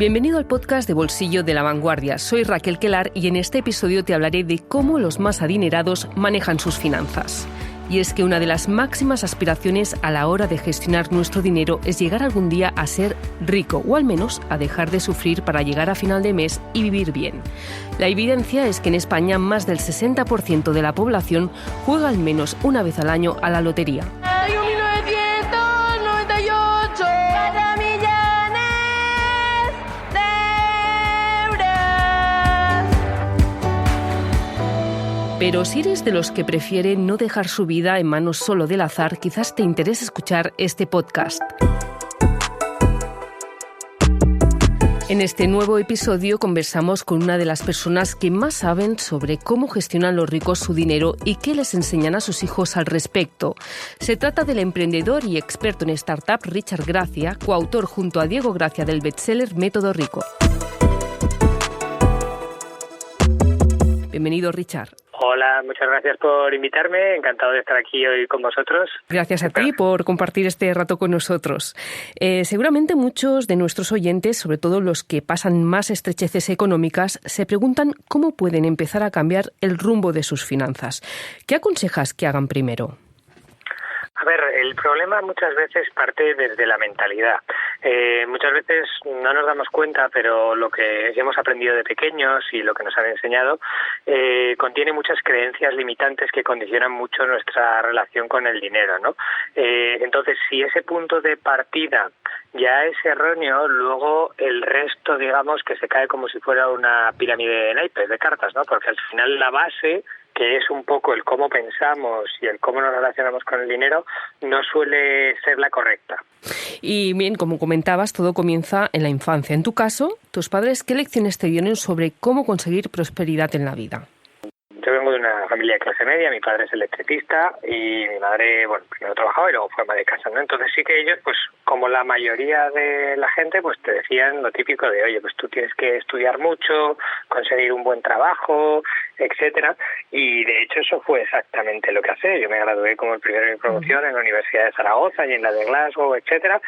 Bienvenido al podcast de Bolsillo de La Vanguardia. Soy Raquel Kelar y en este episodio te hablaré de cómo los más adinerados manejan sus finanzas. Y es que una de las máximas aspiraciones a la hora de gestionar nuestro dinero es llegar algún día a ser rico, o al menos a dejar de sufrir para llegar a final de mes y vivir bien. La evidencia es que en España más del 60% de la población juega al menos una vez al año a la lotería. Pero si eres de los que prefieren no dejar su vida en manos solo del azar, quizás te interese escuchar este podcast. En este nuevo episodio conversamos con una de las personas que más saben sobre cómo gestionan los ricos su dinero y qué les enseñan a sus hijos al respecto. Se trata del emprendedor y experto en startup Richard Gracia, coautor junto a Diego Gracia del bestseller Método Rico. Bienvenido, Richard. Hola, muchas gracias por invitarme. Encantado de estar aquí hoy con vosotros. Gracias a ti por compartir este rato con nosotros. Seguramente muchos de nuestros oyentes, sobre todo los que pasan más estrecheces económicas, se preguntan cómo pueden empezar a cambiar el rumbo de sus finanzas. ¿Qué aconsejas que hagan primero? A ver, el problema muchas veces parte desde la mentalidad. Muchas veces no nos damos cuenta, pero lo que hemos aprendido de pequeños y lo que nos han enseñado contiene muchas creencias limitantes que condicionan mucho nuestra relación con el dinero, ¿no? Entonces, si ese punto de partida ya es erróneo, luego el resto, digamos, que se cae como si fuera una pirámide de naipes, de cartas, ¿no? Porque al final la base, que es un poco el cómo pensamos y el cómo nos relacionamos con el dinero, no suele ser la correcta. Y bien, como comentabas, todo comienza en la infancia. En tu caso, ¿tus padres qué lecciones te dieron sobre cómo conseguir prosperidad en la vida? Yo vengo de una familia de clase media, mi padre es electricista y mi madre, bueno, primero trabajaba y luego fue ama de casa, ¿no? Entonces sí que ellos, pues como la mayoría de la gente, pues te decían lo típico de, oye, pues tú tienes que estudiar mucho, conseguir un buen trabajo, etcétera, y de hecho eso fue exactamente lo que hice. Yo me gradué como el primero de mi promoción en la Universidad de Zaragoza y en la de Glasgow, etcétera,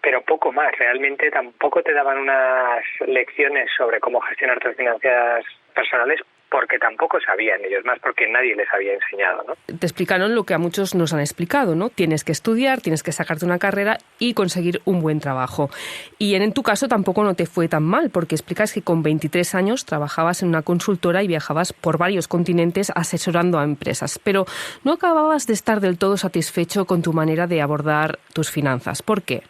pero poco más. Realmente tampoco te daban unas lecciones sobre cómo gestionar tus finanzas personales, porque tampoco sabían ellos, más porque nadie les había enseñado, ¿no? Te explicaron lo que a muchos nos han explicado, ¿no? Tienes que estudiar, tienes que sacarte una carrera y conseguir un buen trabajo. Y en tu caso tampoco no te fue tan mal, porque explicas que con 23 años trabajabas en una consultora y viajabas por varios continentes asesorando a empresas, pero no acababas de estar del todo satisfecho con tu manera de abordar tus finanzas. ¿Por qué?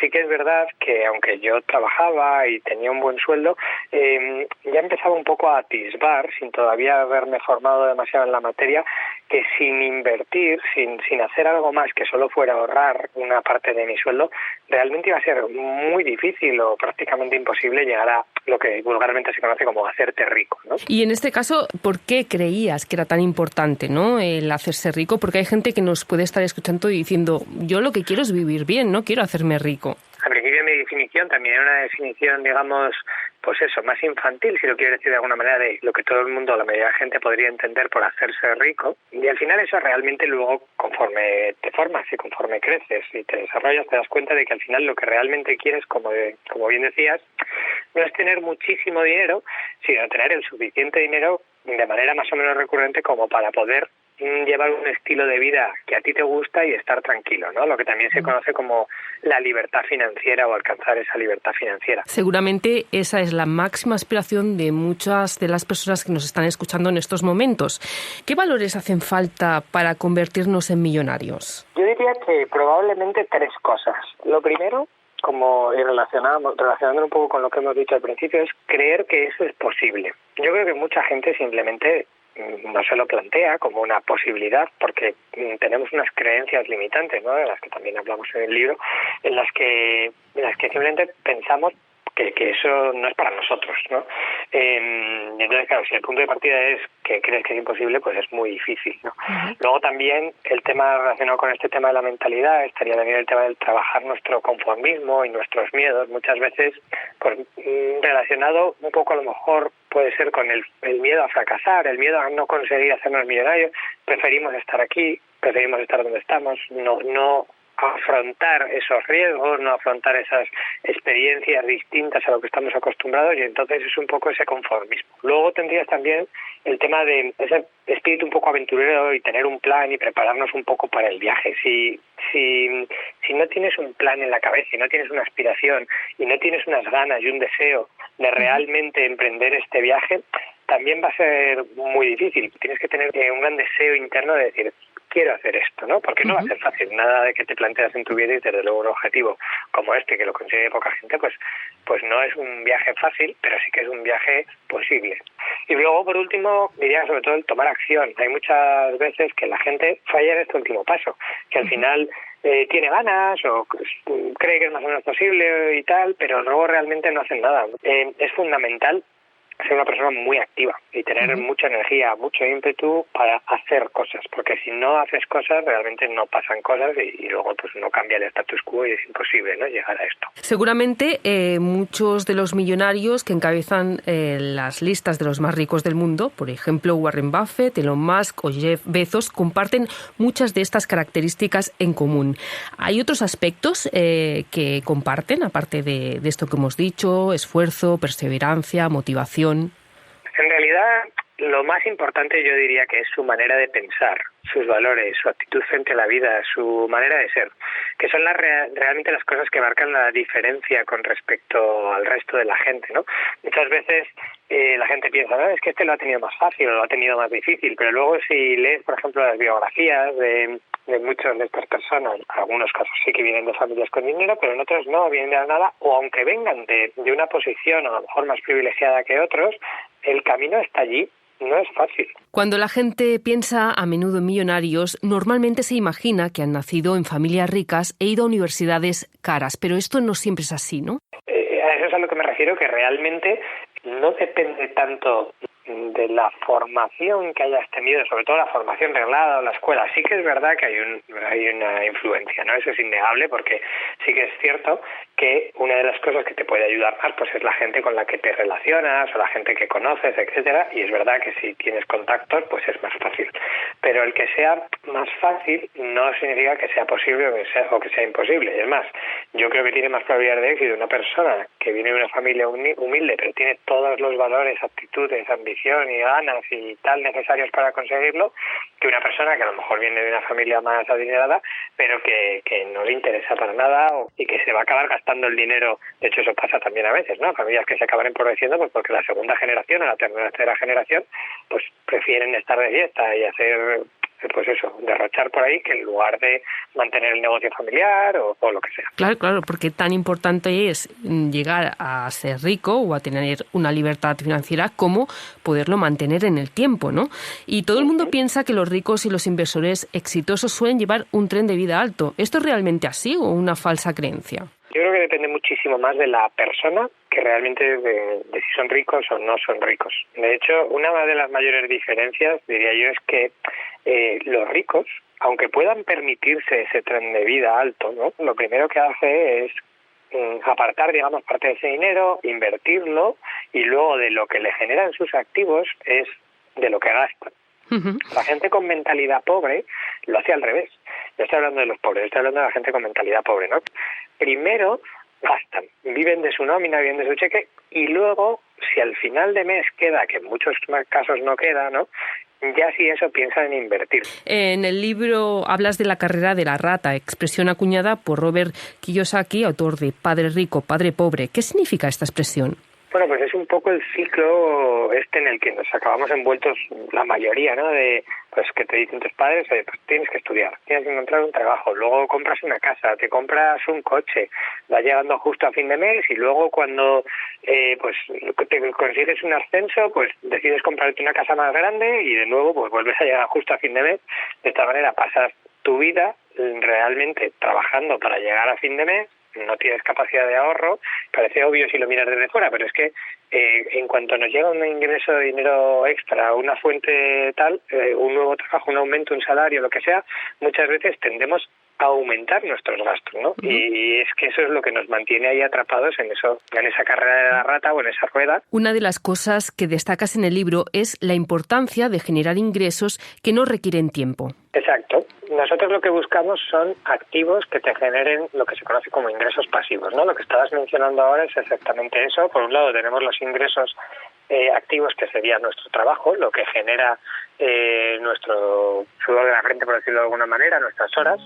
Sí que es verdad que aunque yo trabajaba y tenía un buen sueldo, ya empezaba un poco a atisbar, sin todavía haberme formado demasiado en la materia, que sin invertir, sin hacer algo más que solo fuera ahorrar una parte de mi sueldo, realmente iba a ser muy difícil o prácticamente imposible llegar a lo que vulgarmente se conoce como hacerte rico, ¿no? Y en este caso, ¿por qué creías que era tan importante, ¿no?, el hacerse rico? Porque hay gente que nos puede estar escuchando y diciendo, yo lo que quiero es vivir bien, no quiero hacerme rico. Al principio mi definición también era una definición, digamos, pues eso, más infantil, si lo quiero decir de alguna manera, de lo que todo el mundo, la mayoría de la gente podría entender por hacerse rico. Y al final eso realmente luego, conforme te formas y conforme creces y te desarrollas, te das cuenta de que al final lo que realmente quieres, como bien decías, no es tener muchísimo dinero, sino tener el suficiente dinero de manera más o menos recurrente como para poder llevar un estilo de vida que a ti te gusta y estar tranquilo, ¿no? Lo que también se conoce como la libertad financiera o alcanzar esa libertad financiera. Seguramente esa es la máxima aspiración de muchas de las personas que nos están escuchando en estos momentos. ¿Qué valores hacen falta para convertirnos en millonarios? Yo diría que probablemente 3 cosas. Lo primero, como relacionándolo un poco con lo que hemos dicho al principio, es creer que eso es posible. Yo creo que mucha gente simplemente no se lo plantea como una posibilidad porque tenemos unas creencias limitantes, ¿no?, de las que también hablamos en el libro, en las que simplemente pensamos que eso no es para nosotros, ¿no? Entonces, claro, si el punto de partida es que crees que es imposible, pues es muy difícil, ¿no? Uh-huh. Luego también el tema relacionado con este tema de la mentalidad estaría también el tema del trabajar nuestro conformismo y nuestros miedos, muchas veces pues relacionado un poco a lo mejor puede ser con el miedo a fracasar, el miedo a no conseguir hacernos millonarios. Preferimos estar aquí, preferimos estar donde estamos, no afrontar esos riesgos, no afrontar esas experiencias distintas a lo que estamos acostumbrados, y entonces es un poco ese conformismo. Luego tendrías también el tema de ese espíritu un poco aventurero y tener un plan y prepararnos un poco para el viaje. Si no tienes un plan en la cabeza y no tienes una aspiración y no tienes unas ganas y un deseo de realmente emprender este viaje, también va a ser muy difícil. Tienes que tener un gran deseo interno de decir, quiero hacer esto, ¿no? Porque no va a ser fácil. Nada de que te planteas en tu vida y desde luego un objetivo como este, que lo consigue poca gente, pues no es un viaje fácil, pero sí que es un viaje posible. Y luego, por último, diría sobre todo el tomar acción. Hay muchas veces que la gente falla en este último paso, que al final tiene ganas o cree que es más o menos posible y tal, pero luego realmente no hacen nada. Es fundamental ser una persona muy activa y tener mucha energía, mucho ímpetu para hacer cosas, porque si no haces cosas realmente no pasan cosas y luego pues no cambia el status quo y es imposible, ¿no?, llegar a esto. Seguramente muchos de los millonarios que encabezan las listas de los más ricos del mundo, por ejemplo Warren Buffett, Elon Musk o Jeff Bezos, comparten muchas de estas características en común. ¿Hay otros aspectos que comparten, aparte de esto que hemos dicho, esfuerzo, perseverancia, motivación? En realidad, lo más importante yo diría que es su manera de pensar, sus valores, su actitud frente a la vida, su manera de ser, que son realmente las cosas que marcan la diferencia con respecto al resto de la gente, ¿no? Muchas veces la gente piensa, no, es que este lo ha tenido más fácil o lo ha tenido más difícil, pero luego si lees, por ejemplo, las biografías de muchas de estas personas, en algunos casos sí que vienen de familias con dinero, pero en otros no, vienen de la nada, o aunque vengan de una posición a lo mejor más privilegiada que otros, el camino está allí. No es fácil. Cuando la gente piensa a menudo en millonarios, normalmente se imagina que han nacido en familias ricas e ido a universidades caras, pero esto no siempre es así, ¿no? A eso es a lo que me refiero, que realmente no depende tanto de la formación que hayas tenido, sobre todo la formación reglada o la escuela. Sí que es verdad que hay una influencia, ¿no? Eso es innegable, porque sí que es cierto que una de las cosas que te puede ayudar más pues es la gente con la que te relacionas o la gente que conoces, etcétera, y es verdad que si tienes contactos pues es más fácil. Pero el que sea más fácil no significa que sea posible o que sea imposible. Es más, yo creo que tiene más probabilidad de éxito una persona que viene de una familia humilde pero tiene todos los valores, actitudes, ambición y ganas y tal necesarios para conseguirlo, que una persona que a lo mejor viene de una familia más adinerada pero que no le interesa para nada y que se va a acabar gastando el dinero. De hecho, eso pasa también a veces, ¿no? Familias que se acaban empobreciendo pues porque la segunda generación o la tercera generación pues prefieren estar de fiesta y hacer pues eso, derrochar por ahí, que en lugar de mantener el negocio familiar o lo que sea. Claro, porque tan importante es llegar a ser rico o a tener una libertad financiera como poderlo mantener en el tiempo, ¿no? Y todo el mundo piensa que los ricos y los inversores exitosos suelen llevar un tren de vida alto. ¿Esto es realmente así o una falsa creencia? Yo creo que depende muchísimo más de la persona que realmente de si son ricos o no son ricos. De hecho, una de las mayores diferencias, diría yo, es que los ricos, aunque puedan permitirse ese tren de vida alto, ¿no?, lo primero que hace es apartar, digamos, parte de ese dinero, invertirlo, y luego de lo que le generan sus activos es de lo que gastan. La gente con mentalidad pobre lo hace al revés. No estoy hablando de los pobres, estoy hablando de la gente con mentalidad pobre, ¿no? Primero gastan, viven de su nómina, viven de su cheque, y luego, si al final de mes queda, que en muchos casos no queda, ¿no?, ya si eso piensan en invertir. En el libro hablas de la carrera de la rata, expresión acuñada por Robert Kiyosaki, autor de Padre Rico, Padre Pobre. ¿Qué significa esta expresión? Bueno, pues es un poco el ciclo en el que nos acabamos envueltos la mayoría, ¿no? De pues que te dicen tus padres, pues tienes que estudiar, tienes que encontrar un trabajo, luego compras una casa, te compras un coche, vas llegando justo a fin de mes y luego cuando pues te consigues un ascenso, pues decides comprarte una casa más grande y de nuevo pues vuelves a llegar justo a fin de mes. De esta manera pasas tu vida realmente trabajando para llegar a fin de mes, no tienes capacidad de ahorro. Parece obvio si lo miras desde fuera, pero es que en cuanto nos llega un ingreso de dinero extra, una fuente tal, un nuevo trabajo, un aumento, un salario, lo que sea, muchas veces tendemos a aumentar nuestros gastos, ¿no? Y es que eso es lo que nos mantiene ahí atrapados en esa carrera de la rata o en esa rueda. Una de las cosas que destacas en el libro es la importancia de generar ingresos que no requieren tiempo. Exacto. nosotros lo que buscamos son activos que te generen lo que se conoce como ingresos pasivos, ¿no? Lo que estabas mencionando ahora es exactamente eso. Por un lado tenemos los ingresos activos, que sería nuestro trabajo, lo que genera nuestro sudor de la frente, por decirlo de alguna manera, nuestras horas,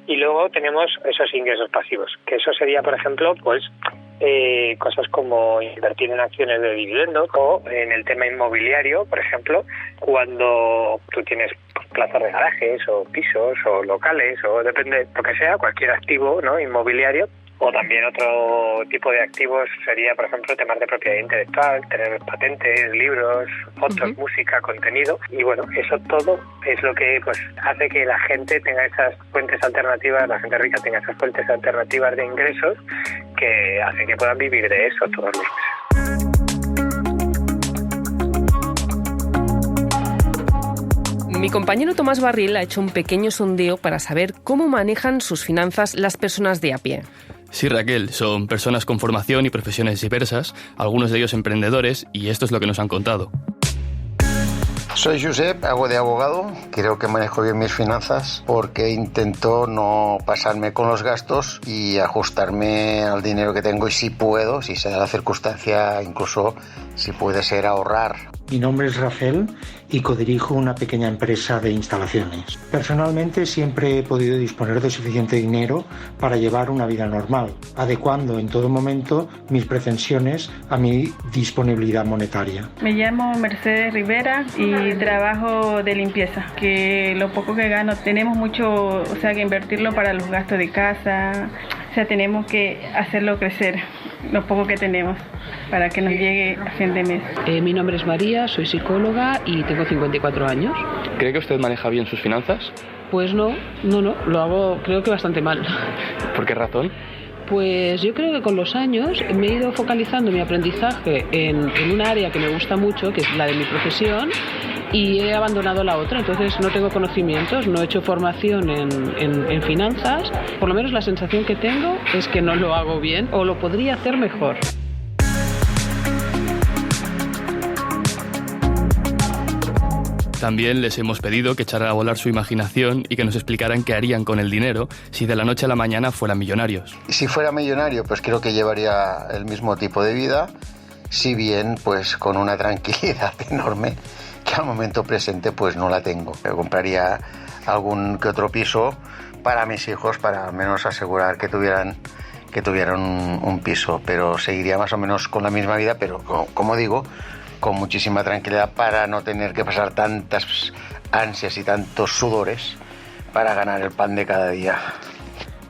y luego tenemos esos ingresos pasivos, que eso sería, por ejemplo, pues cosas como invertir en acciones de dividendos o en el tema inmobiliario, por ejemplo, cuando tú tienes plazas de garajes o pisos o locales o depende lo que sea, cualquier activo, ¿no?, inmobiliario. O también otro tipo de activos sería, por ejemplo, temas de propiedad intelectual, tener patentes, libros, fotos, música, contenido. Y bueno, eso todo es lo que pues hace que la gente tenga esas fuentes alternativas, la gente rica tenga esas fuentes alternativas de ingresos que hacen que puedan vivir de eso todos los meses. Mi compañero Tomás Barril ha hecho un pequeño sondeo para saber cómo manejan sus finanzas las personas de a pie. Sí, Raquel, son personas con formación y profesiones diversas, algunos de ellos emprendedores, y esto es lo que nos han contado. Soy Josep, hago de abogado, creo que manejo bien mis finanzas porque intento no pasarme con los gastos y ajustarme al dinero que tengo y si puedo, si se da la circunstancia, incluso si puede ser ahorrar. Mi nombre es Rafael y codirijo una pequeña empresa de instalaciones. Personalmente siempre he podido disponer de suficiente dinero para llevar una vida normal, adecuando en todo momento mis pretensiones a mi disponibilidad monetaria. Me llamo Mercedes Rivera y trabajo de limpieza, que lo poco que gano tenemos mucho, que invertirlo para los gastos de casa, tenemos que hacerlo crecer, lo poco que tenemos, para que nos llegue a fin de mes. Mi nombre es María, soy psicóloga y tengo 54 años. ¿Cree que usted maneja bien sus finanzas? Pues no, lo hago creo que bastante mal. ¿Por qué razón? Pues yo creo que con los años me he ido focalizando mi aprendizaje en un área que me gusta mucho, que es la de mi profesión, y he abandonado la otra, entonces no tengo conocimientos, no he hecho formación en finanzas. Por lo menos la sensación que tengo es que no lo hago bien o lo podría hacer mejor. También les hemos pedido que echaran a volar su imaginación y que nos explicaran qué harían con el dinero si de la noche a la mañana fueran millonarios. Si fuera millonario, pues creo que llevaría el mismo tipo de vida, si bien pues con una tranquilidad enorme que al momento presente pues no la tengo. Me compraría algún que otro piso para mis hijos, para al menos asegurar que tuvieran un piso, pero seguiría más o menos con la misma vida, pero como digo, con muchísima tranquilidad para no tener que pasar tantas ansias y tantos sudores para ganar el pan de cada día.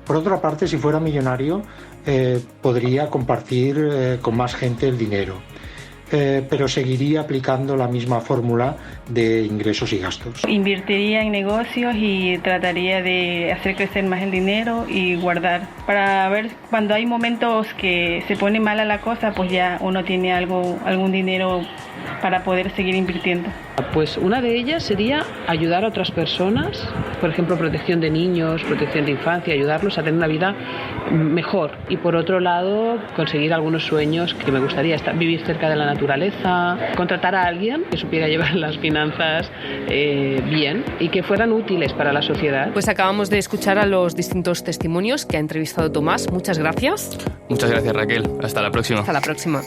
Por otra parte, si fuera millonario, podría compartir con más gente el dinero, pero seguiría aplicando la misma fórmula de ingresos y gastos. Invertiría en negocios y trataría de hacer crecer más el dinero y guardar para ver cuando hay momentos que se pone mala la cosa, pues ya uno tiene algún dinero para poder seguir invirtiendo. Pues una de ellas sería ayudar a otras personas, por ejemplo, protección de niños, protección de infancia, ayudarlos a tener una vida mejor. Y por otro lado, conseguir algunos sueños que me gustaría, vivir cerca de la naturaleza, contratar a alguien que supiera llevar las finanzas bien y que fueran útiles para la sociedad. Pues acabamos de escuchar a los distintos testimonios que ha entrevistado Tomás. Muchas gracias. Muchas gracias, Raquel. Hasta la próxima. Hasta la próxima.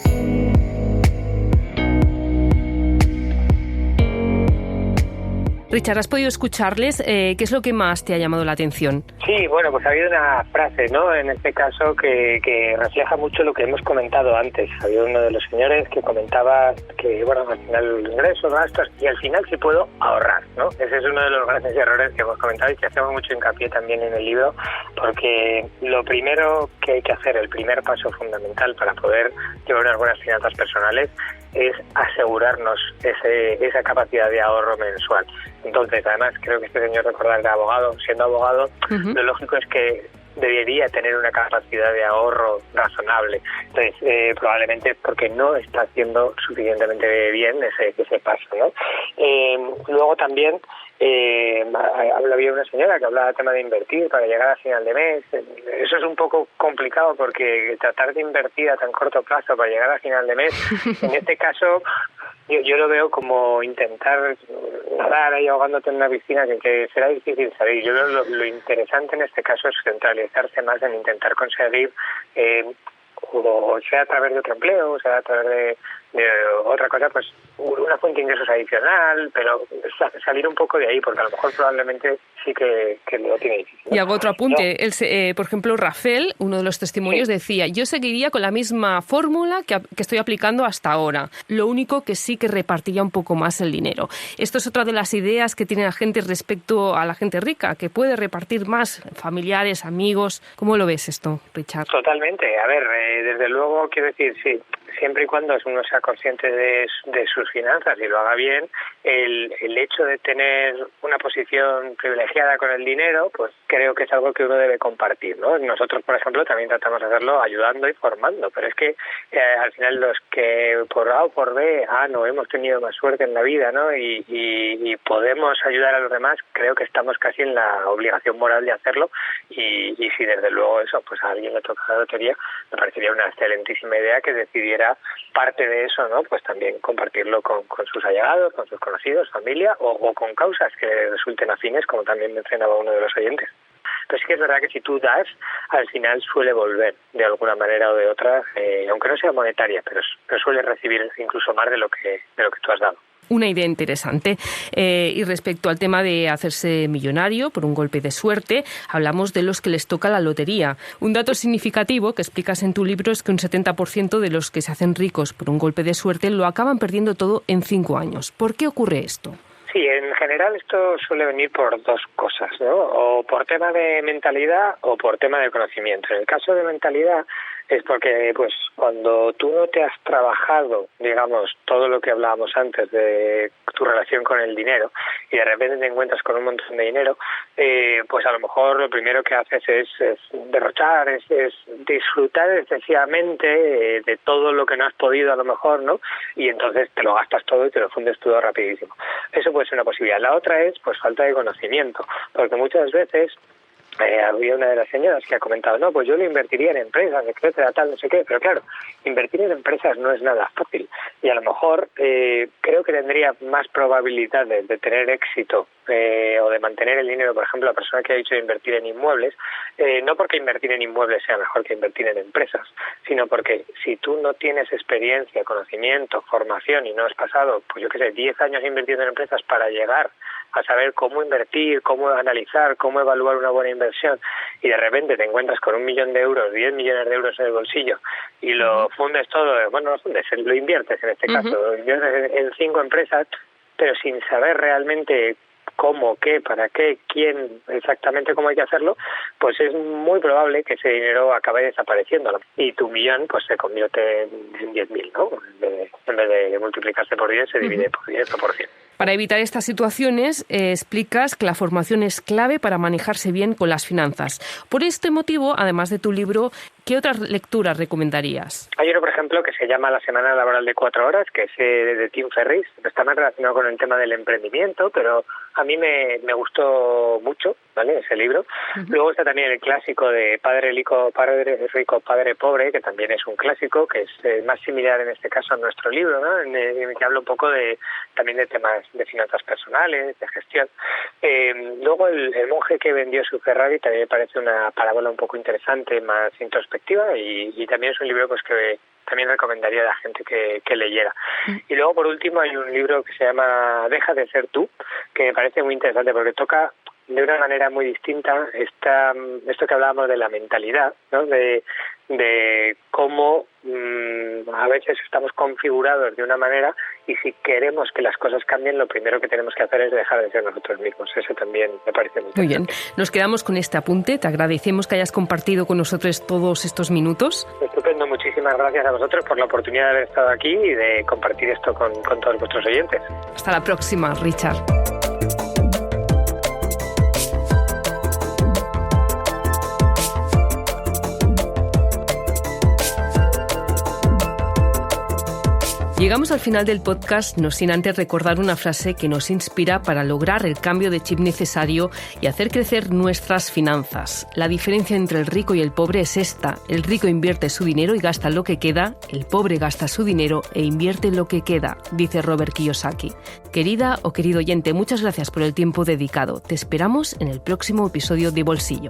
Richard, ¿has podido escucharles? ¿Qué es lo que más te ha llamado la atención? Sí, bueno, pues ha habido una frase, ¿no?, en este caso que refleja mucho lo que hemos comentado antes. Había uno de los señores que comentaba que, bueno, al final ingresos, gastos y al final sí puedo ahorrar, ¿no? Ese es uno de los grandes errores que hemos comentado y que hacemos mucho hincapié también en el libro, porque lo primero que hay que hacer, el primer paso fundamental para poder llevar unas buenas finanzas personales es asegurarnos esa capacidad de ahorro mensual. Entonces, además, creo que este señor, recordar, era abogado. Siendo abogado, lo lógico es que debería tener una capacidad de ahorro razonable. Entonces, probablemente porque no está haciendo suficientemente bien ese paso, ¿no? Luego también había una señora que hablaba del tema de invertir para llegar a final de mes. Eso es un poco complicado porque tratar de invertir a tan corto plazo para llegar a final de mes, en este caso Yo lo veo como intentar nadar ahí ahogándote en una piscina que será difícil salir. Yo creo que lo interesante en este caso es centralizarse más en intentar conseguir, o sea a través de otro empleo, o sea a través de otra cosa, pues una fuente de ingresos adicional, pero salir un poco de ahí, porque a lo mejor probablemente sí que lo tiene difícil. Y hago otro apunte. Por ejemplo, Rafael, uno de los testimonios, decía: yo seguiría con la misma fórmula que estoy aplicando hasta ahora. Lo único que sí que repartiría un poco más el dinero. Esto es otra de las ideas que tiene la gente respecto a la gente rica, que puede repartir más, familiares, amigos. ¿Cómo lo ves esto, Richard? Totalmente. A ver, desde luego, quiero decir, sí, siempre y cuando uno sea consciente de sus finanzas y lo haga bien, el hecho de tener una posición privilegiada con el dinero, pues creo que es algo que uno debe compartir, ¿no? Nosotros, por ejemplo, también tratamos de hacerlo ayudando y formando, pero es que al final los que por A o por B, no hemos tenido más suerte en la vida, ¿no? Y podemos ayudar a los demás, creo que estamos casi en la obligación moral de hacerlo, y si desde luego eso, pues a alguien le toca la lotería, me parecería una excelentísima idea que decidiera parte de eso, ¿no? Pues también compartirlo con sus allegados, con sus conocidos, familia, o con causas que resulten afines, como también mencionaba uno de los oyentes. Pero sí que es verdad que si tú das, al final suele volver de alguna manera o de otra, aunque no sea monetaria, pero suele recibir incluso más de lo que tú has dado. Una idea interesante. Y respecto al tema de hacerse millonario por un golpe de suerte, hablamos de los que les toca la lotería. Un dato significativo que explicas en tu libro es que un 70% de los que se hacen ricos por un golpe de suerte lo acaban perdiendo todo en 5 años. ¿Por qué ocurre esto? Sí, en general esto suele venir por dos cosas, ¿no? O por tema de mentalidad o por tema de conocimiento. En el caso de mentalidad es porque, pues, cuando tú no te has trabajado, digamos, todo lo que hablábamos antes de tu relación con el dinero y de repente te encuentras con un montón de dinero, pues a lo mejor lo primero que haces es derrochar, es disfrutar excesivamente de todo lo que no has podido a lo mejor, ¿no? Y entonces te lo gastas todo y te lo fundes todo rapidísimo. Eso puede ser una posibilidad. La otra es, pues, falta de conocimiento, porque muchas veces había una de las señoras que ha comentado, no, pues yo lo invertiría en empresas, etcétera, tal, no sé qué, pero claro, invertir en empresas no es nada fácil y a lo mejor creo que tendría más probabilidades de tener éxito o de mantener el dinero, por ejemplo, la persona que ha dicho de invertir en inmuebles, no porque invertir en inmuebles sea mejor que invertir en empresas, sino porque si tú no tienes experiencia, conocimiento, formación y no has pasado, pues yo qué sé, 10 años invirtiendo en empresas para llegar a saber cómo invertir, cómo analizar, cómo evaluar una buena inversión y de repente te encuentras con 1 millón de euros, 10 millones de euros en el bolsillo y lo fundes todo, bueno, no fundes, lo inviertes en este caso, lo inviertes en 5 empresas, pero sin saber realmente cómo, qué, para qué, quién, exactamente cómo hay que hacerlo, pues es muy probable que ese dinero acabe desapareciendo y tu millón pues se convierte en 10.000, ¿no? En vez de multiplicarse por 10 se divide por 10 o por 100. Para evitar estas situaciones, explicas que la formación es clave para manejarse bien con las finanzas. Por este motivo, además de tu libro, ¿qué otras lecturas recomendarías? Hay uno, por ejemplo, que se llama La semana laboral de 4 horas, que es de Tim Ferriss. Está más relacionado con el tema del emprendimiento, pero a mí me gustó mucho, ¿vale? Ese libro. Luego está también el clásico de Padre Rico, Padre Pobre, que también es un clásico, que es más similar en este caso a nuestro libro, ¿no? En el que habla un poco también de temas de finanzas personales, de gestión. Luego el monje que vendió su Ferrari también me parece una parábola un poco interesante, más introspectiva y también es un libro pues que también recomendaría a la gente que leyera. Y luego por último hay un libro que se llama Deja de ser tú, que me parece muy interesante porque toca de una manera muy distinta esto que hablábamos de la mentalidad, ¿no? De cómo a veces estamos configurados de una manera y si queremos que las cosas cambien, lo primero que tenemos que hacer es dejar de ser nosotros mismos. Eso también me parece muy interesante. Muy bien. Nos quedamos con este apunte. Te agradecemos que hayas compartido con nosotros todos estos minutos. Estupendo. Muchísimas gracias a vosotros por la oportunidad de haber estado aquí y de compartir esto con todos vuestros oyentes. Hasta la próxima, Richard. Llegamos al final del podcast, no sin antes recordar una frase que nos inspira para lograr el cambio de chip necesario y hacer crecer nuestras finanzas. La diferencia entre el rico y el pobre es esta: el rico invierte su dinero y gasta lo que queda, el pobre gasta su dinero e invierte lo que queda, dice Robert Kiyosaki. Querida o querido oyente, muchas gracias por el tiempo dedicado. Te esperamos en el próximo episodio de Bolsillo.